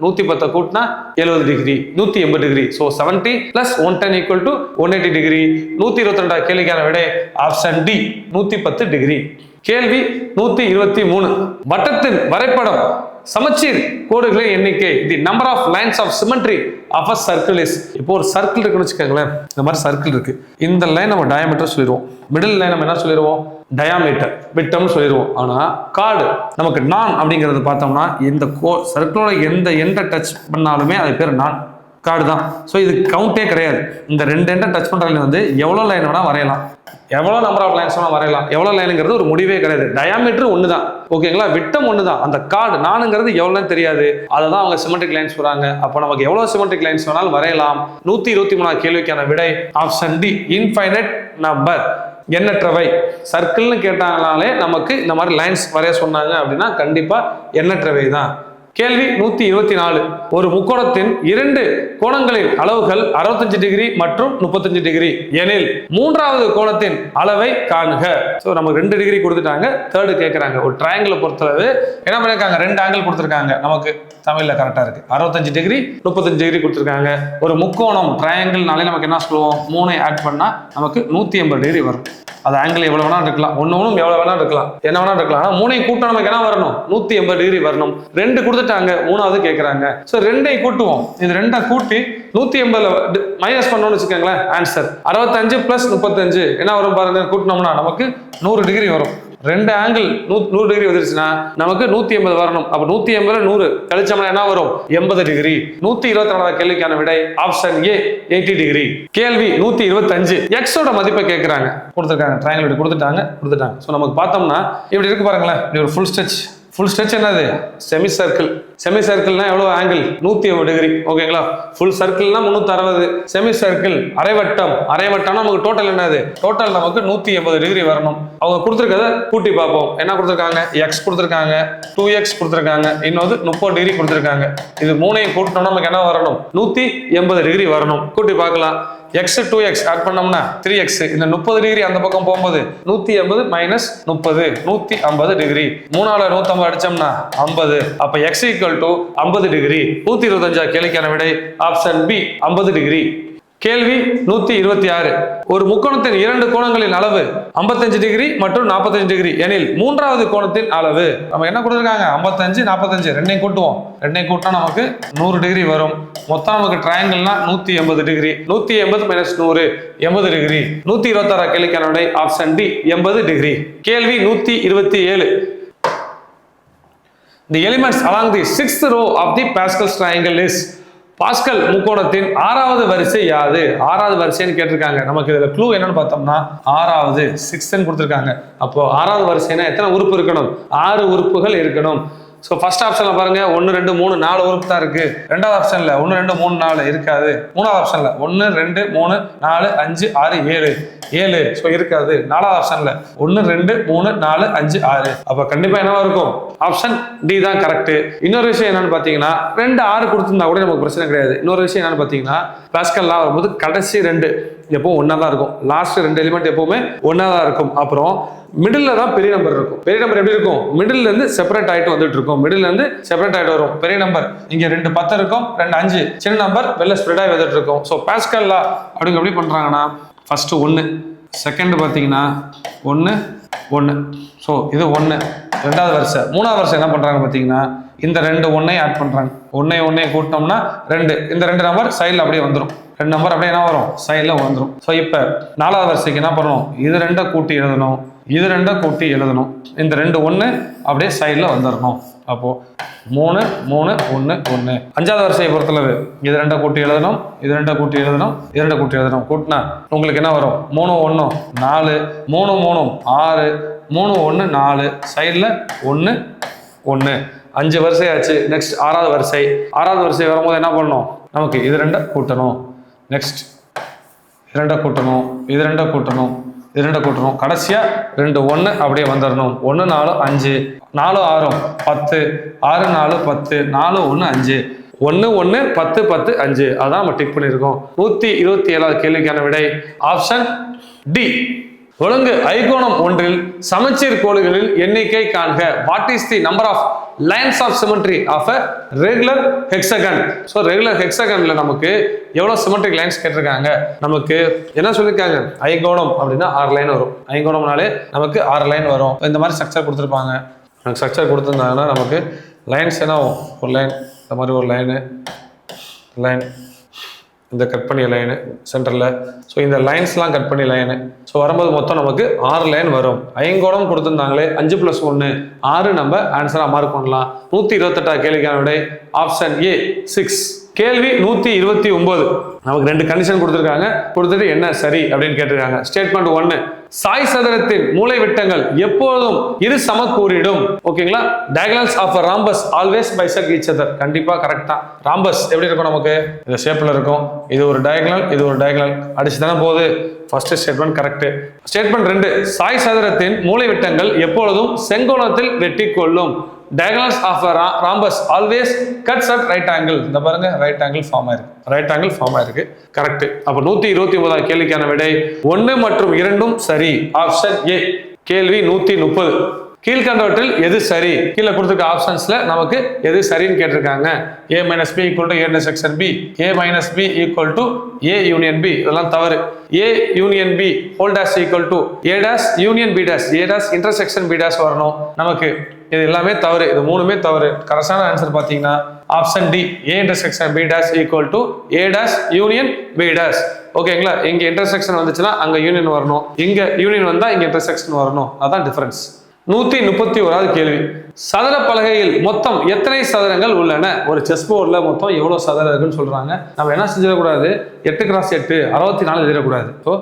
110 கூட்டினா 70 டிகிரி, 180 டிகிரி. So 70 + 110 = 180 degree. 122 கேள்விக்கான விடை ஆப்ஷன் டி 110 டிகிரி. கேள்வி 123. வட்டத்தின் வரைபடம் சமச்சீர் கோடுகளின் எண்ணிக்கை the number of lines of symmetry of a circle is. இப்போ ஒரு சர்க்கிள் இருக்குன்னு வச்சுக்கோங்களேன். இந்த மாதிரி சர்க்கிள் இருக்கு. இந்த லைன் நம்ம டயாமீட்டர் சொல்லிடுவோம். மிடில் லைன் நம்ம என்ன சொல்லிடுவோம்? டயாமீட்டர் விட்டம் சொல்லிடுவோம். ஆனா கார்டு நமக்கு நான் அப்படிங்கிறது பார்த்தோம்னா இந்த சர்க்கிளோட எந்த எண்டை டச் பண்ணாலுமே அது பேர் நான் கார்டு தான். ஸோ இது கவுண்டே கிடையாது. இந்த 2 எண்டை டச் பண்ற லைன் வந்து எவ்வளோ லைன் வேணா வரையலாம், எவ்வளோ நம்பர் ஆஃப் லைன்ஸ் வேணா வரையலாம். எவ்வளோ லைனுங்கிறது ஒரு முடிவே கிடையாது. டயாமீட்டர் ஒன்று தான், ஓகேங்களா? விட்டம் ஒன்று தான். அந்த கார்டு நானுங்கிறது எவ்வளோன்னு தெரியாது. அதை தான் அவங்க சிமெட்ரிக் லைன்ஸ் வராங்க. அப்போ நமக்கு எவ்வளோ சிமெட்ரிக் லைன்ஸ் வேணாலும் வரையலாம். 123 கேள்விக்கான விடை ஆப்ஷன் டி இன்ஃபைனைட் நம்பர். எண்ணற்றவை. சர்க்கிள்னு கேட்டாங்கனாலே நமக்கு இந்த மாதிரி லைன்ஸ் வரைய சொன்னாங்க அப்படின்னா கண்டிப்பா எண்ணற்றவை தான். கேள்வி 124. ஒரு முக்கோணத்தின் 2 கோணங்களின் அளவுகள் 65 டிகிரி மற்றும் 35 டிகிரி எனில் மூன்றாவது கோணத்தின் அளவை காண்க. ஸோ நமக்கு 2 டிகிரி கொடுத்துட்டாங்க. தேர்டு கேட்கறாங்க. ஒரு ட்ரையாங்கிளை பொறுத்தளவு என்ன பண்ணிருக்காங்க? 2 ஆங்கிள் கொடுத்துருக்காங்க. நமக்கு தமிழ்ல கரெக்டா இருக்கு. 65 டிகிரி 35 டிகிரி கொடுத்துருக்காங்க. ஒரு முக்கோணம் ட்ரையாங்கிள்னாலே நமக்கு என்ன சொல்லுவோம்? 3 ஆட் பண்ணா நமக்கு 180 டிகிரி வரும். அது ஆங்கிள் எவ்வளவு வேணா இருக்கலாம், ஒன்னும் எவ்வளவு வேணா இருக்கலாம், என்ன வேணா இருக்கலாம். ஆனா 3 கூட்டம் நமக்கு என்ன வரணும்? 180 டிகிரி வரணும். 2 கொடுத்துட்டாங்க, 3வது கேட்கறாங்க. சோ 2ஐ கூட்டுவோம். இது 2 கூட்டி 180 மைனஸ் பண்ணோம்னு வச்சுக்கோங்களேன். ஆன்சர் 65 + 35 என்ன வரும் பாருங்க. கூட்டினோம்னா நமக்கு 100 டிகிரி வரும். 2 ஆங்கிள் 100 டிகிரி வந்துருச்சுன்னா நமக்கு 180 வரணும். அப்ப 180 100 கழிச்சோம்னா என்ன வரும்? 80 டிகிரி. 124 கேள்விக்கான விடை ஆப்ஷன் ஏ 80 டிகிரி. கேள்வி 125. எக்ஸோட மதிப்பை கேட்கறாங்க. கொடுத்துருக்காங்க. ட்ரையாங்கிள் கொடுத்துட்டாங்க. ஸோ நமக்கு பார்த்தோம்னா இப்படி இருக்கு பாருங்களேன். இப்படி ஒரு ஃபுல் ஸ்டெச். ஃபுல் ஸ்டெச் என்னது? Semi circle. செமி சர்க்கிள்னா எவ்வளவு ஆங்கிள்? 180 டிகிரி. ஓகேங்களா? ஃபுல் சர்க்கிள்னா 360. செமி சர்க்கிள் அரைவட்டம். அரைவட்டம்னா நமக்கு டோட்டல் என்னது? டோட்டல் நமக்கு 180 டிகிரி வரணும். அவங்க கொடுத்துருக்கத கூட்டி பார்ப்போம். என்ன கொடுத்துருக்காங்க? எக்ஸ் கொடுத்துருக்காங்க, 2x கொடுத்துருக்காங்க, இன்னொரு 30 டிகிரி கொடுத்துருக்காங்க. இது 3ஐயும் கூட்டினோம்னா நமக்கு என்ன வரணும்? 180 டிகிரி வரணும். கூட்டி பார்க்கலாம். x 2x ஆட் பண்ணோம்னா 3x. இந்த 30 டிகிரி அந்த பக்கம் போகும்போது 180 - 30 150 டிகிரி. 3ஆல 150 அடிச்சோம்னா 50. அப்ப x = 50 டிகிரி. 125 கேள்விக்கான விடை ஆப்ஷன் பி 50 டிகிரி. கேள்வி 126. ஒரு முக்கோணத்தின் 2 கோணங்களின் அளவு 55 டிகிரி மற்றும் 45 டிகிரி எனில் மூன்றாவது கோணத்தின் அளவு. நம்ம என்ன கொடுத்துருக்காங்க? 55 45 ரெண்டையும் கூட்டுவோம். ரெண்டையும் கூட்டினா நமக்கு 100 டிகிரி வரும். மொத்தம் நமக்கு ட்ரையாங்கிள்னா 180 டிகிரி. 180 - 100 80 டிகிரி. 126 கேள்விக்கான விடை ஆப்ஷன் டி 80 டிகிரி. கேள்வி 127. The elements along the 6th row of the Pascal's triangle is. Pascal முக்கோணத்தின் 6வது வரிசை யாது? 6வது வரிசைன்னு கேட்டிருக்காங்க. நமக்கு இதுல க்ளூ என்னன்னு பார்த்தோம்னா 6வது 6ன்னு கொடுத்துருக்காங்க. அப்போ 6வது வரிசைனா எத்தனை உறுப்பு இருக்கணும்? 6 உறுப்புகள் இருக்கணும். ஸோ ஃபர்ஸ்ட் ஆப்ஷன்ல பாருங்க 1 2 3 4 உறுப்பு தான் இருக்கு. ரெண்டாவது ஆப்ஷன்ல 1 2 3 4 இருக்காது. மூணாவது ஆப்ஷன்ல 1 2 3 4 5 6 7 ஸோ இருக்காது. நாலாவது ஆப்ஷன்ல 1 2 3 4 5 6. அப்ப கண்டிப்பா என்னவா இருக்கும்? ஆப்ஷன் டி தான் கரெக்ட். இன்னொரு விஷயம் என்னன்னு பாத்தீங்கன்னா 2 6 கொடுத்திருந்தா கூட நமக்கு பிரச்சனை கிடையாது. இன்னொரு விஷயம் என்னன்னு பாத்தீங்கன்னா பாஸ்கல்லாம் வரும்போது கடைசி 2 எப்பவும் ஒன்னா தான் இருக்கும். லாஸ்ட் 2 எலிமெண்ட் எப்பவுமே ஒன்னா தான் இருக்கும். அப்புறம் மிடில் தான் பெரிய நம்பர் இருக்கும். பெரிய நம்பர் எப்படி இருக்கும்? மிடில் இருந்து செப்பரேட் ஆயிட்டு வந்துட்டு இருக்கும். மிடில் இருந்து செப்பரேட் ஆயிட்டு வரும். பெரிய நம்பர் இங்க 2 10 இருக்கும், 2 5. சின்ன நம்பர் வெளில ஸ்ப்ரெட் ஆகி வந்துட்டு இருக்கும். ஸோ பாஸ்கல்லா அப்படிங்க எப்படி பண்றாங்கன்னா ஃபர்ஸ்ட் 1, செகண்ட் பாத்தீங்கன்னா 1 1. ஸோ இது 1 ரெண்டாவது வரிசை. மூணாவது வரிசை என்ன பண்றாங்க பாத்தீங்கன்னா இந்த 2 1ஐயும் ஆட் பண்றாங்க. 1 கூட்டினோம்னா 2. இந்த 2 நம்பர் சைடில் அப்படியே வந்துடும். 2 நம்பர் அப்படியே என்ன வரும்? சைடில் வந்துடும். ஸோ இப்போ 4வது வரிசைக்கு என்ன பண்ணணும்? இது 2 கூட்டி எழுதணும், இது 2 கூட்டி எழுதணும். இந்த 2 1 அப்படியே சைடில் வந்துடணும். அப்போ 3 3 1 1. அஞ்சாவது வரிசையை பொறுத்தளவு இது ரெண்டை கூட்டி எழுதணும், இது ரெண்டை கூட்டி எழுதணும், இது ரெண்டை கூட்டி எழுதணும். கூட்டினா உங்களுக்கு என்ன வரும்? 3 1 4, 3 3 6, 3 1 4, சைடில் 1 1. 5 வரிசை ஆச்சு. நெக்ஸ்ட் 6வது வரிசை. 6வது வரிசை வரும்போது என்ன பண்ணணும்? நமக்கு இது ரெண்டை கூட்டணும். நெக்ஸ்ட் இது ரெண்டை கூட்டணும், இது ரெண்டை கூட்டணும், இது ரெண்டை கூட்டணும். கடைசியா 2 1 அப்படியே வந்துடணும். 1 4 5, 4 6 10, 6 4 10, 4 1 5, 1 1 10 10 5. அதான் நம்ம டிக் பண்ணியிருக்கோம். 127வது கேள்விக்கான விடை ஆப்ஷன் டி. ஒழுங்கு ஐகோணம் ஒன்றில் சமச்சீர் கோடுகளில் எண்ணிக்கை காண்க. What is the number of lines of symmetry of a regular hexagon? So regular ஹெக்ஸகன்ல நமக்கு எவ்வளவு சிமெட்ரிக் லைன்ஸ் கேட்டிருக்காங்க. நமக்கு என்ன சொல்லியிருக்காங்க? ஐகோணம் அப்படின்னா 6 லைன் வரும். ஐகோணம்னாலே நமக்கு 6 லைன் வரும். இந்த மாதிரி ஸ்ட்ரக்சர் கொடுத்துருப்பாங்க. ஸ்ட்ரக்சர் கொடுத்துருந்தாங்கன்னா நமக்கு லைன்ஸ் என்ன ஒரு லைன், இந்த மாதிரி ஒரு லைனு, லைன், இந்த கட் பண்ணி லைனு சென்டரில். ஸோ இந்த லைன்ஸ்லாம் கட் பண்ணி லைனு. ஸோ வரும்போது மொத்தம் நமக்கு 6 லைன் வரும். ஐங்கோணம் கொடுத்துருந்தாங்களே 5 + 1 6 நம்ம ஆன்சராக மார்க் பண்ணலாம். 128வது கேள்விக்கான விடை ஆப்ஷன் ஏ 6. கேள்வி 129. நமக்கு 2 கண்டிஷன் கொடுத்துருக்காங்க. கொடுத்துட்டு என்ன சரி அப்படின்னு கேட்டிருக்காங்க. ஸ்டேட்மெண்ட் 1, சாய் சதுரத்தின் மூலை விட்டங்கள் எப்போதும் இரு சமக்கூறிடும். ஓகேங்களா? Diagonals of a rhombus always bisect each other. கண்டிப்பா கரெக்ட் தான். ராம்பஸ் எப்படி இருக்கும்? நமக்கு இந்த ஷேப்ல இருக்கும். இது ஒரு டயகனல், இது ஒரு டயகனல், அடிச்சு தானே போகுது. First statement correct. Statement 2, Sai சதுரத்தின் மூலை விட்டங்கள் எப்பொழுதும் செங்கோணத்தில் வெட்டி கொள்ளும். Diagonals of a rhombus always cuts at right angle. இந்த பாருங்க ரைட் ஆங்கிள் ஃபார்ம் ஆயிருக்கு. ரைட் ஆங்கிள் ஃபார்ம் ஆயிருக்கு. கரெக்ட். அப்ப 129வது கேள்விக்கான விடை 1 மற்றும் 2ம் சரி. Option A. கேள்வி 130. கீழ்கண்டவற்றில் எது சரி? கீழே கொடுத்துருக்க ஆப்ஷன்ஸ்ல நமக்கு எது சரின்னு கேட்டிருக்காங்க. a - b = a intersection b, a - b = a union b. இதெல்லாம் தவறு. a union b whole dash equal to a dash union b dash, a dash intersection b dash வரணும். நமக்கு இது எல்லாமே தவறு. இது மூணுமே தவறு. கரெக்டான ஆன்சர் பாத்தீங்கன்னா option D, a intersection b dash equal to a dash union b dash. ஓகேங்களா? இங்க இன்டர்செக்ஷன் வந்துச்சுன்னா அங்க யூனியன் வரணும், இங்க யூனியன் வந்தா இங்க இன்டர்செக்ஷன் வரணும். அதான் டிஃபரன்ஸ். 131வது கேள்வி. சதுர பலகையில் மொத்தம் எத்தனை சதுரங்கள் உள்ளன? ஒரு செஸ் போர்டில் மொத்தம் எவ்வளவு சதுரம் இருக்குன்னு சொல்றாங்க. நம்ம என்ன செஞ்சிடக்கூடாது? 8 × 8 64 எழுதிடக்கூடாது. ஸோ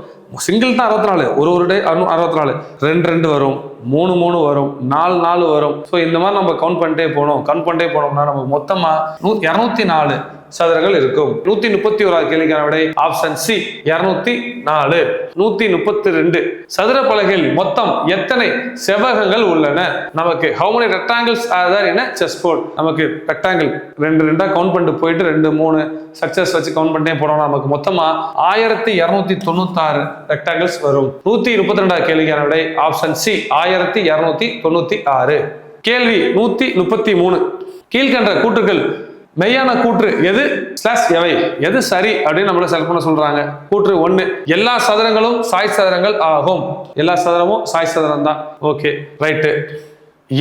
சிங்கிள் தான் 64, ஒரு டே 64, 2 2 வரும், 3 3 வரும், 4 4 வரும். ஸோ இந்த மாதிரி நம்ம கவுண்ட் பண்ணிட்டே போனோம். கவுண்ட் பண்ணிட்டே போனோம்னா நமக்கு மொத்தமா 204 சதுரங்கள் இருக்கும். 131வது கேள்விக்கான விடை ஆப்ஷன் சி 204. 132. சதுர பலகையில் மொத்தம் எத்தனை செவ்வகங்கள் உள்ளன? நமக்கு how many rectangles are there in a chessboard? நமக்கு ரெக்டாங்கிள் 2 2 கவுண்ட் பண்ணிட்டு போயிட்டு 2 3 ஸ்ட்ரக்சர்ஸ் வச்சு கவுண்ட் பண்ணிட்டே போனோம்னா நமக்கு மொத்தமா 1296 ரெக்டாங்கிள்ஸ் வரும். 132வது கேள்விக்கான விடை ஆப்ஷன் சி 1296. கேள்வி 133. கீழ்கண்ட கூற்றுகள் மெய்யான கூற்று எது / எவை? எது சரி அப்படின்னு நம்மள செலக்ட் பண்ண சொல்றாங்க. கூற்று 1, எல்லா சதுரங்களும் சாய் சதுரங்கள் ஆகும். எல்லா சதுரமும் சாய் சதுரம் தான். Okay, right.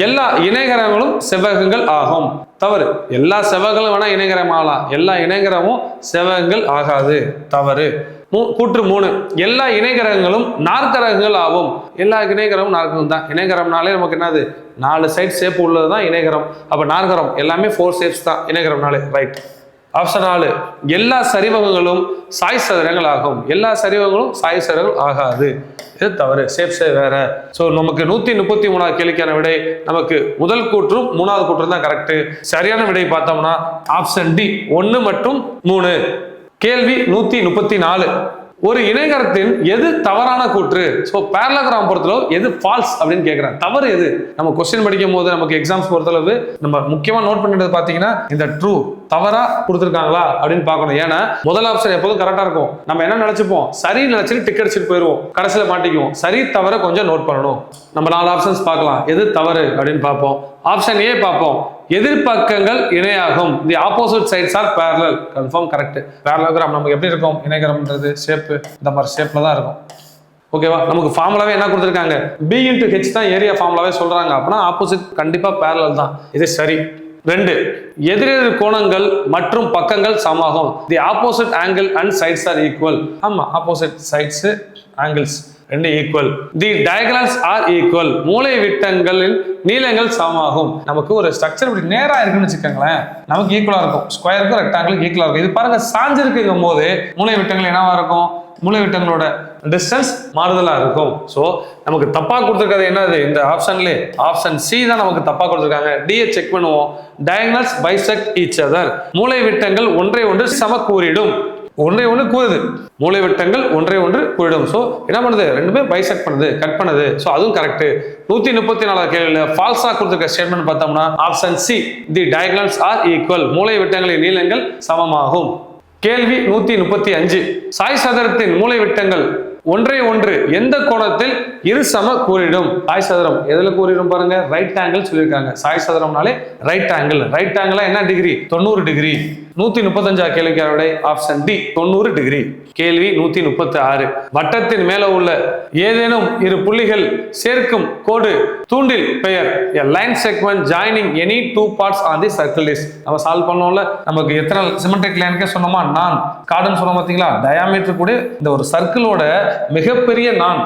எல்லா இணைகரங்களும் செவ்வகங்கள் ஆகும். தவறு. எல்லா செவ்வகங்களும் வேணா இணைகரம் ஆகலாம், எல்லா இணைகரமும் செவ்வகங்கள் ஆகாது. தவறு. கூற்று 3, எல்லா இணைகரங்களும் நாற்கரங்கள் ஆகும். எல்லா இணைகரமும் நாற்கரம் தான். இணைகரம்னாலே நமக்கு என்னது? 4 சைட் ஷேப் உள்ளது தான் இணைகரம். அப்ப நாற்கரம் எல்லாமே 4 ஷேப்ஸ் தான் இணைகரம்னாலே. ரைட். ஆப்ஷன் 4, எல்லா சரிவகங்களும் சாய் சதுரங்கள் ஆகும். எல்லா சரிவகங்களும் சாய் சதுரங்கள் ஆகாது. இது தவறு. ஷேப்ஸே வேற. ஸோ நமக்கு 133வது கேள்விக்கான விடை நமக்கு முதல் கூற்றும் 3வது கூற்றும் தான் கரெக்ட். சரியான விடை பார்த்தோம்னா ஆப்ஷன் டி 1 மற்றும் 3. கேள்வி 134. ஒரு இணைகரத்தின் எது தவறான கூற்று? ஸோ பேரலோகிராம் பொறுத்தளவு எது ஃபால்ஸ் அப்படின்னு கேட்குறாங்க. தவறு எது? நம்ம கொஸ்டின் படிக்கும் போது நமக்கு எக்ஸாம்ஸ் பொறுத்தளவு நம்ம முக்கியமா நோட் பண்ணிட்டு பார்த்தீங்கன்னா இந்த ட்ரூ தவறா கொடுத்துருக்காங்களா அப்படின்னு பார்க்கணும். ஏன்னா முதல் ஆப்ஷன் எப்போதும் கரெக்டா இருக்கும். நம்ம என்ன நினைச்சுப்போம்? சரி நினைச்சிட்டு டிக் அடிச்சுட்டு போயிடுவோம், கடைசியில் மாட்டிக்குவோம். சரி தவற கொஞ்சம் நோட் பண்ணணும். நம்ம 4 ஆப்ஷன்ஸ் பார்க்கலாம். எது தவறு அப்படின்னு பார்ப்போம். ஆப்ஷன் ஏ பார்ப்போம். எதிர்பக்கங்கள் இணையாகும். The opposite sides are parallel. Confirm correct. Parallelogram நமக்கு எப்படி இருக்கும்? இணைகரம்ன்றது ஷேப் இந்த மாதிரி ஷேப்ல தான் இருக்கும். ஓகேவா? நமக்கு ஃபார்முலாவே என்ன கொடுத்துருக்காங்க? b × h தான் ஏரியா ஃபார்முலாவே சொல்றாங்க. அப்படின்னா ஆப்போசிட் கண்டிப்பா parallel தான். இது சரி. 2, எதிரெதிர் கோணங்கள் மற்றும் பக்கங்கள் சமமாகும். The opposite angle and sides are equal. ஆமா, ஆப்போசிட் சைட்ஸ் ஆங்கிள்ஸ் ரெண்டு equal. The diagonals are equal, மூலை விட்டங்களின் நீளங்கள் சமமாகும். நமக்கு ஒரு ஸ்ட்ரக்சர் இப்படி நேரா இருக்குன்னு வச்சுக்கோங்களேன், நமக்கு ஈக்குவலா இருக்கும், ஸ்கொயருக்கு ரெக்டாங்கிளுக்கு ஈக்குவலா இருக்கும். இது பாருங்க சாஞ்சிருக்குங்கும் போது மூலை விட்டங்கள் என்னவா இருக்கும், மூலை விட்டங்களோட டிஸ்டன்ஸ் மாறுதலா இருக்கும். சோ நமக்கு தப்பா கொடுத்திருக்கிறது என்னது, இந்த ஆப்ஷன்ல ஆப்ஷன் சி தான் நமக்கு தப்பா கொடுத்திருக்காங்க. டி செக் பண்ணுவோம். டயகனல்ஸ் பைசெக்ட் ஈச் அதர், மூலை விட்டங்கள் ஒன்றை ஒன்று சமக்கூறிடும். ஒன்றை ஒன்று கூறுது, மூலை விட்டங்கள் ஒன்றை ஒன்று கூறிடும். ஸோ என்ன பண்ணுது, ரெண்டுமே பைசெக்ட் பண்ணுது, கட் பண்ணுது. ஸோ அதுவும் கரெக்ட். 134 கேள்வியில ஃபால்ஸா கொடுத்திருக்க ஸ்டேட்மெண்ட் பார்த்தோம்னா option C, the diagonals are equal, மூலை விட்டங்களின் நீளங்கள் சமமாகும். கேள்வி 135, சாய் சதுரத்தின் மூலை விட்டங்கள் ஒன்றை ஒன்று எந்த கோணத்தில் இரு சம கூறிடும். சாய் சதுரம் எதுல கூறிடும் பாருங்க, ரைட் ஆங்கிள் சொல்லியிருக்காங்க. சாய் சதுரம்னாலே ரைட் ஆங்கிள். ரைட் ஆங்கிள் என்ன டிகிரி, 90 டிகிரி. 135 கேள்விக்கான ஆப்ஷன் டி 90 டிகிரி. கேள்வி 136, வட்டத்தின் மேல உள்ள ஏதேனும் இரு புள்ளிகள் சேர்க்கும் கோடு தூண்டில் பெயர். A line segment joining any two parts on the circle is. நம்ம சால்வ் பண்ணோம்ல, நமக்கு எத்தனை சிமெட்ரிக் லைனுக்கே சொன்னோமா, நான் கார்டுன்னு சொன்னோம் பார்த்தீங்களா. டயாமீட்டர் கூட இந்த ஒரு சர்க்கிளோட மிகப்பெரிய நான்,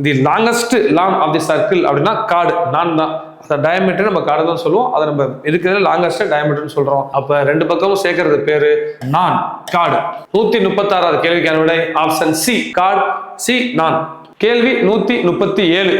the longest long of the circle அப்படின்னா கார்டு நான் தான். அந்த டயமீட்டர் நம்ம கார்டு தான் சொல்லுவோம். அதை நம்ம இருக்கிறது லாங்கஸ்ட் டயமீட்டர்னு சொல்றோம். அப்ப ரெண்டு பக்கமும் சேர்க்கறது பேரு நான், கார்டு. 136 கேள்விக்கான விடை ஆப்ஷன் சி, கார்டு, சி நான். கேள்வி 137,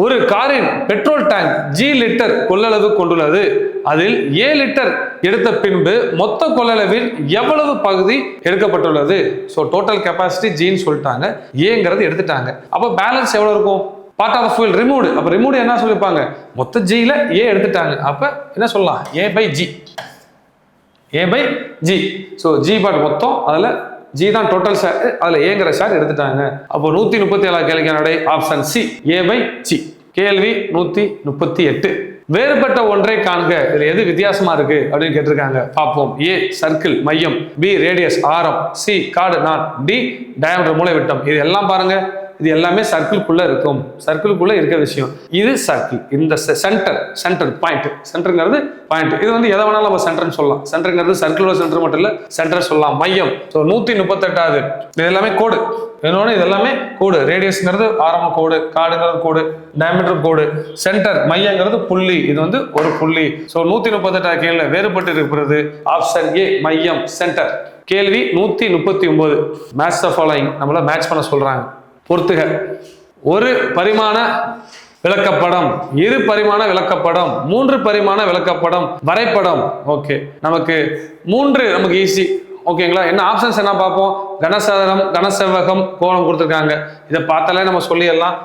ஒரு காரின் பெட்ரோல் டேங்க் G லிட்டர் கொள்ளளவு கொண்டுள்ளது. அதில் A லிட்டர் எடுத்த பின்பு மொத்த கொள்ளளவில் எவ்வளவு பகுதி எடுக்கப்பட்டுள்ளது. ஸோ டோட்டல் கெப்பாசிட்டி Gன்னு சொல்லிட்டாங்க, ஏங்கிறது எடுத்துட்டாங்க. அப்போ பேலன்ஸ் எவ்வளவு இருக்கும், பார்ட் ஆஃப் ஃபியூல் ரிமூவ்டு. அப்போ ரிமூவ்டு என்ன சொல்லிருப்பாங்க, மொத்த Gல A எடுத்துட்டாங்க. அப்ப என்ன சொல்லலாம், A/G. A/G. So G part மொத்தம், அதுல G தான் டோட்டல் ஷேர், அதுல ஏங்கிற ஷேர் எடுத்துட்டாங்க. அப்போ 137 கேள்விக்கான ஆப்ஷன் சி, A/G. கேள்வி 138, வேறுபட்ட ஒன்றை காண்க, இதுல எது வித்தியாசமா இருக்கு அப்படின்னு கேட்டிருக்காங்க. பார்ப்போம். A சர்க்கிள் மையம், B ரேடியஸ் ஆரம், C கார்டு நான், D டயாமீட்டர் மூலை விட்டம். இது எல்லாம் பாருங்க, இது எல்லாமே சர்க்கிள்குள்ள இருக்கும், சர்க்கிள்குள்ள இருக்க விஷயம். இது சர்க்கிள், இந்த சென்டர் பாயிண்ட், சென்டர்ங்கிறது பாயிண்ட். இது வந்து எதை வேணாலும் நம்ம சென்டர்னு சொல்லலாம். சென்டர்ங்கிறது சர்க்கிளோட சென்டர் மட்டும் இல்ல, சென்டர் சொல்லலாம். மையம். ஸோ 138, இது எல்லாமே கோடு. இன்னொன்று இது எல்லாமே கோடு. ரேடியஸ்ங்கிறது ஆரம்ப கோடு, கார்டுங்கிறது கோடு, டயாமீட்டர் கோடு, சென்டர் மையங்கிறது புள்ளி. இது வந்து ஒரு புள்ளி. ஸோ 138 கேள்வியில் வேறுபட்டு இருக்கிறது ஆப்ஷன் ஏ, மையம், சென்டர். கேள்வி 139, மேட்ச் தி ஃபாலோயிங், நம்மள மேட்ச் பண்ண சொல்றாங்க. பொறுத்துக. ஒரு பரிமாண விளக்கப்படம், இரு பரிமாண விளக்கப்படம், 3 பரிமாண விளக்கப்படம், வரைபடம். ஓகே, நமக்கு 3 நமக்கு ஈஸி. ஓகேங்களா, என்ன ஆப்ஷன்ஸ் என்ன பார்ப்போம். கனசதுரம், கனசெவ்வகம், கோணம் கொடுத்துருக்காங்க. இதை பார்த்தாலே நம்ம சொல்லிடலாம்,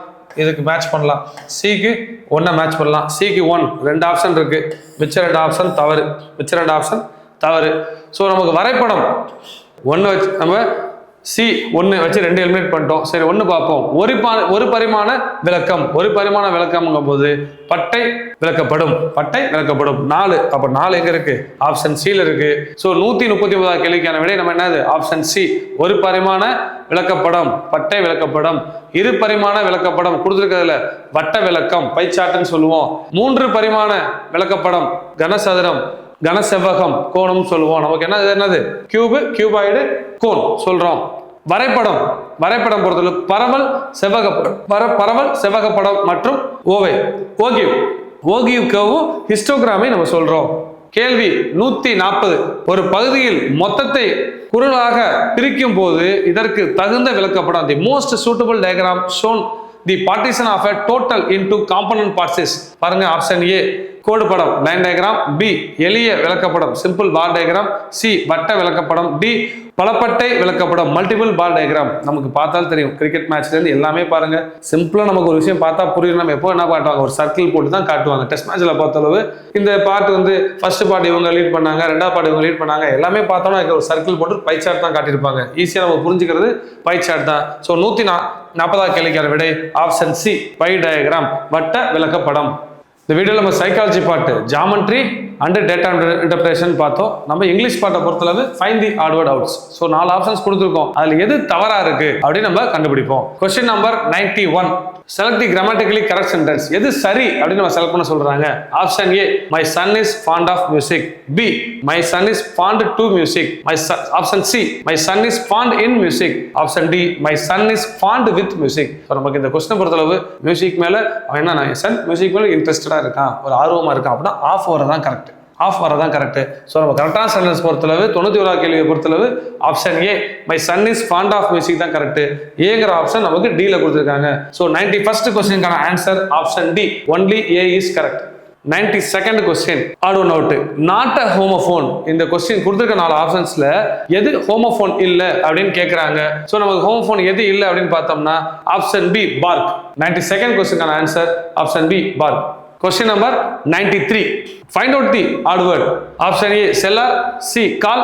இதுக்கு மேட்ச் பண்ணலாம். சிக்கு 1 மேட்ச் பண்ணலாம். சிக்கு 1, 2 ஆப்ஷன் இருக்கு, மிச்ச 2 ஆப்ஷன் தவறு, மிச்ச 2 ஆப்ஷன் தவறு. ஸோ நமக்கு வரைபடம் 1 வச்சு நம்ம சி 1 வச்சு 2 எலிமினேட் பண்ணிட்டோம். சரி, 1 பார்ப்போம். ஒரு பரிமாண விளக்கம், ஒரு பரிமாண விளக்கம்ங்கும் போது பட்டை விளக்கப்படும், பட்டை விளக்கப்படும். 4, அப்ப 4 எங்க இருக்கு, ஆப்ஷன் சில இருக்கு. ஸோ 139 கேள்விக்கான விடை நம்ம என்னது, ஆப்ஷன் சி, ஒரு பரிமாண விளக்கப்படம், பட்டை விளக்கப்படம். இரு பரிமாண விளக்கப்படம் கொடுத்துருக்கிறதுல வட்ட விளக்கம், பை சார்ட்னு சொல்லுவோம். 3 பரிமாண விளக்கப்படம், கனசதுரம், கனசெவ்வகம், கோணம் சொல்லுவோம். நமக்கு என்னது கியூபு, கியூபாய்டு, கோன் சொல்றோம். வரைபடம் பொறுத்தவரை பரவல், செவ்வகப்படம் மற்றும் ஓவை, ஓகியூவும் ஹிஸ்டோகிராமை நம்ம சொல்றோம். கேள்வி 140, ஒரு பகுதியில் மொத்தத்தை குரலாக பிரிக்கும் போது இதற்கு தகுந்த விளக்கப்படம். The most suitable diagram shown the partition of a total into component parts is. பாருங்க, ஆப்ஷன் ஏ கோடு படம், லைன் டயக்ராம், பி எளிய விளக்கப்படம், சிம்பிள் பார் டயக்ராம், சி வட்ட விளக்கப்படம், டி பலப்பட்டை விளக்கப்படம், மல்டிபிள் பார் டயக்ராம். நமக்கு பார்த்தாலும் தெரியும், கிரிக்கெட் மேட்ச்ல இருந்து எல்லாமே பாருங்க, சிம்பிளா நமக்கு ஒரு விஷயம் பார்த்தா புரியும். நம்ம எப்போ என்ன காட்டுவாங்க, ஒரு சர்க்கிள் போட்டு தான் காட்டுவாங்க. டெஸ்ட் மேட்ச்ல பொறுத்தளவு இந்த பார்ட் வந்து ஃபர்ஸ்ட் பார்ட் இவங்க லீட் பண்ணாங்க, 2வது பார்ட் இவங்க லீட் பண்ணாங்க, எல்லாமே பார்த்தோம்னா ஒரு சர்க்கிள் போட்டு பை சார்ட் தான் காட்டியிருப்பாங்க. ஈஸியா நம்ம புரிஞ்சுக்கிறது பை சார்ட் தான். ஸோ 140 கேள்விக்கான விடை ஆப்ஷன் சி, பை டயக்ராம், வட்ட விளக்கப்படம். இந்த வீடியோவில் நம்ம psychology part, geometry and data interpretation பார்த்தோம். நம்ம இங்கிலீஷ் பார்ட்டை பொறுத்தளவு find the odd word outs. So 4 options கொடுத்துருக்கோம், அதில் எது தவறா இருக்கு அப்படின்னு நம்ம கண்டுபிடிப்போம். Question number 91, select the grammatically correct sentence. எது சரி அப்படின்னு நம்ம செலக்ட் பண்ண சொல்றாங்க. Option A my son is fond of music. B my son is fond to music. Option C my son is fond in music. Option D my son is fond with music. நமக்கு இந்த question பொறுத்தளவு music மேல அவன் என்ன Sun music மேல இன்ட்ரெஸ்டடா இருக்கான், ஒரு ஆர்வமா இருக்கான் அப்படின்னா ஆஃப் வரதான் கரெக்ட். ஆஃப் வரதான் கரெக்ட். ஸோ நம்ம கரெக்டான சென்டென்ஸ் பொறுத்தளவு 91 கேள்வியை பொறுத்தளவு option A my son is fond of music தான் கரெக்ட். ஏங்கிற ஆப்ஷன் நமக்கு டில கொடுத்துருக்காங்க. ஸோ 91st கொஸ்டினுக்கான answer option D only A is correct. 92nd question odd one out not a homophone. இந்த கொஸ்டின் கொடுத்துருக்க 4 ஆப்ஷன்ஸ்ல எது ஹோமோஃபோன் இல்ல அப்படின்னு கேட்கறாங்க. ஸோ நமக்கு ஹோமோஃபோன் எது இல்ல அப்படின்னு பார்த்தோம்னா ஆப்ஷன் பி பார்க். 92nd கொஸ்டினுக்கான answer option B park. Question number 93. Find out the odd word. Option A seller, C call,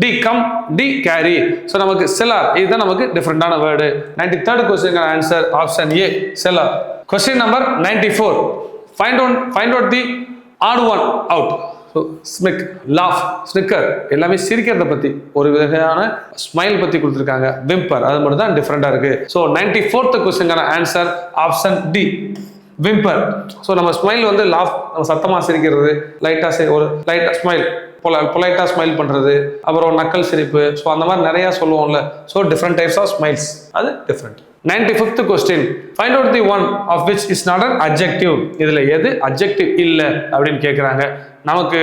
D come, D carry. So நமக்கு seller இதுதான் நமக்கு டிஃபரெண்டான word. 93rd question answer option A seller. Question number 94. Find out the odd one out. So smirk, laugh, snicker எல்லாமே சிரிக்கிறத பத்தி ஒரு வகையான smile பத்தி கொடுத்திருக்காங்க. Whymper அது மட்டும் தான் டிஃபரெண்டா இருக்கு. So 94th question answer option D Whymper. So நம்ம ஸ்மைல் வந்து லாஃப், நம்ம சத்தமாக சிரிக்கிறது, லைட்டாக ஒரு லைட்டாக ஸ்மைல், பொலைட்டாக ஸ்மைல் பண்ணுறது, அப்புறம் நக்கல் சிரிப்பு, ஸோ அந்த மாதிரி நிறையா சொல்லுவோம்ல. So different types of smiles, அது different. 95th question find out the one of which is not an adjective. இதில் எது அட்ஜெக்டிவ் இல்லை அப்படின்னு கேட்குறாங்க. நமக்கு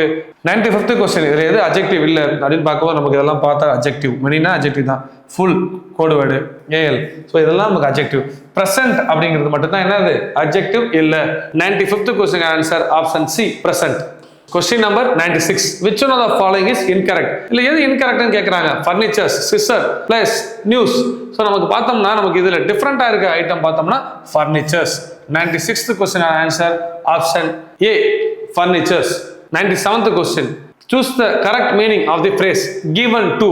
95th கொஸ்டின் இதில் எது அட்ஜெக்டிவ் இல்லை அப்படின்னு பார்க்கும்போது நமக்கு இதெல்லாம் பார்த்தா அட்ஜெக்டிவ் மெனினா அட்ஜெக்டிவ் தான். ஃபுல் கோடு வேர்டு ஏஎல். ஸோ இதெல்லாம் நமக்கு அட்ஜெக்டிவ். ப்ரெசென்ட் அப்படிங்கிறது மட்டும் தான் என்னது அட்ஜெக்டிவ் இல்லை. 95th question answer option C present. Question number 96. Which one of the following is incorrect? இல்ல எது இன்கரெக்ட்னு கேக்குறாங்க. Furnitures, scissor, place, news. So நமக்கு பார்த்தோம்னா நமக்கு இதுல டிஃபரெண்டா இருக்க ஐட்டம் பார்த்தோம்னா furnitures. 96th question answer option A furnitures. 97th question. Choose the correct meaning of the phrase given to.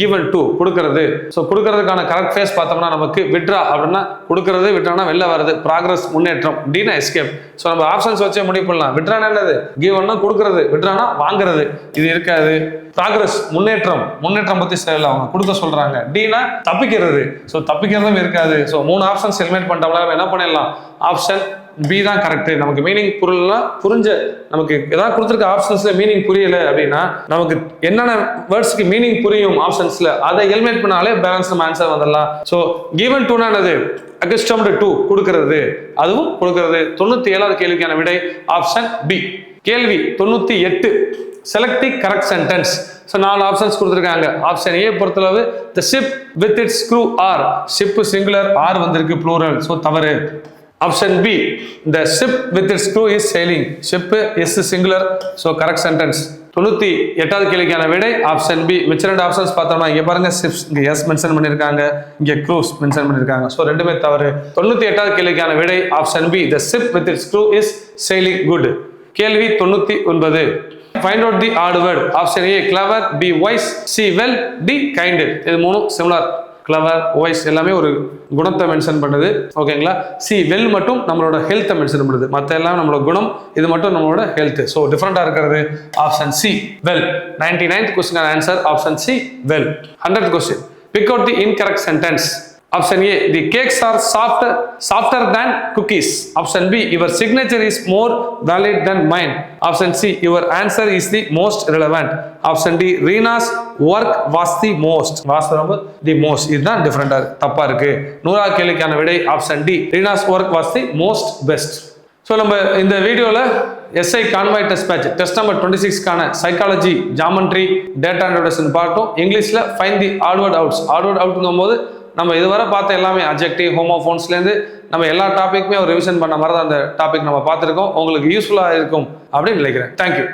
given to கொடுக்கிறது. ஸோ கொடுக்கறதுக்கான கரெக்ட் ஃபேஸ் பார்த்தோம்னா நமக்கு விட்ரா அப்படின்னா கொடுக்கறது, விட்ரானா வெளில வருது, ப்ராக்ரஸ் முன்னேற்றம், டீனா எஸ்கேப். ஸோ நம்ம ஆப்ஷன்ஸ் வச்சே முடிவு பண்ணலாம். விட்ரானா என்னது, கிவன்னா கொடுக்கறது, விட்ரானா வாங்குறது, இது இருக்காது. ப்ராக்ரஸ் முன்னேற்றம் பத்தி சொல்லல, அவங்க கொடுக்க சொல்றாங்க. டீனா தப்பிக்கிறது, ஸோ தப்பிக்கிறதும் இருக்காது. ஸோ 3 ஆப்ஷன்ஸ் எலிமினேட் பண்ணிட்டோம்னா என்ன பண்ணிடலாம், ஆப்ஷன் பி தான் கரெக்ட். நமக்கு மீனிங் புரிஞ்ச நமக்கு ஏதாவது கொடுத்துருக்க ஆப்ஷன்ஸ்ல மீனிங் புரியல அப்படின்னா நமக்கு என்னென்ன வேர்ட்ஸ்க்கு மீனிங் புரியும் ஆப்ஷன்ஸ்ல அதை எலிமினேட் பண்ணாலே பேலன்ஸ் நம்ம ஆன்சர் வந்துடலாம். ஸோ கிவன் டு என்னது அகஸ்டம்டு டு கொடுக்கிறது, அதுவும் கொடுக்கிறது. 97வது கேள்விக்கான விடை ஆப்ஷன் பி. கேள்வி 98 select the correct sentence. So 4 options கொடுத்துருக்காங்க. ஆப்ஷன் ஏ பொறுத்தளவு the ship with its crew are, ship singular, are வந்திருக்கு ப்ளூரல், ஸோ தவறு. Option B, the ship with its crew is sailing. Ship is singular, so correct sentence. 98வது கேள்விக்கான விடை option B. மிச்ச 2 options பார்த்தோம்னா இங்க பாருங்க ships இங்க எஸ் மென்ஷன் பண்ணிருக்காங்க, இங்க crews மென்ஷன் பண்ணிருக்காங்க, சோ ரெண்டுமே தவறு. 98வது கேள்விக்கான விடை option B. The ship with its crew is sailing good. கேள்வி 99. Find out the odd word. Option A clever, B wise, C well, D kind. இது மூணும் சிமிலர். கிளவர், வாய்ஸ் எல்லாமே ஒரு குணத்தை மென்ஷன் பண்ணுது, ஓகேங்களா. சி வெல் மட்டும் நம்மளோட ஹெல்த்தை மென்ஷன் பண்ணுது, மற்ற எல்லாம் நம்மளோட குணம், இது மட்டும் நம்மளோட ஹெல்த். ஸோ டிஃபரெண்டா இருக்கிறது option C well. 99th question answer option C well. 100th question big out the incorrect sentence. Option A, the cakes are softer than cookies. Option B, your signature is more valid than mine. Option C, your answer is the most relevant. Option D, Reena's work was the most. The most. இதுதான் டிஃபரெண்டா தப்பா இருக்கு. 100வது கேள்விக்கான விடை option D. Reena's work was the most best. So நம்ம இந்த வீடியோவில் SI கான்வாய் டெஸ்ட் பேட்ச் டெஸ்ட் நம்பர் 26க்கான சைக்காலஜி, ஜாமெண்ட்ரி, டேட்டா இன்ட்ரோடக்ஷன் பார்த்தோம். இங்கிலீஷில் ஃபைண்ட் தி ஆட்வர்ட் அவுட்ஸ். ஆட்வர்ட் அவுட்ங்கும் போது நம்ம இதுவரை பார்த்த எல்லாமே அட்ஜெக்டிவ், ஹோமோஃபோன்ஸ்லேருந்து நம்ம எல்லா டாப்பிக்குமே ஒரு ரிவிஷன் பண்ண மாதிரி தான் அந்த டாபிக் நம்ம பார்த்துருக்கோம். உங்களுக்கு யூஸ்ஃபுல்லாக இருக்கும் அப்படின்னு நினைக்கிறேன். தேங்க்யூ.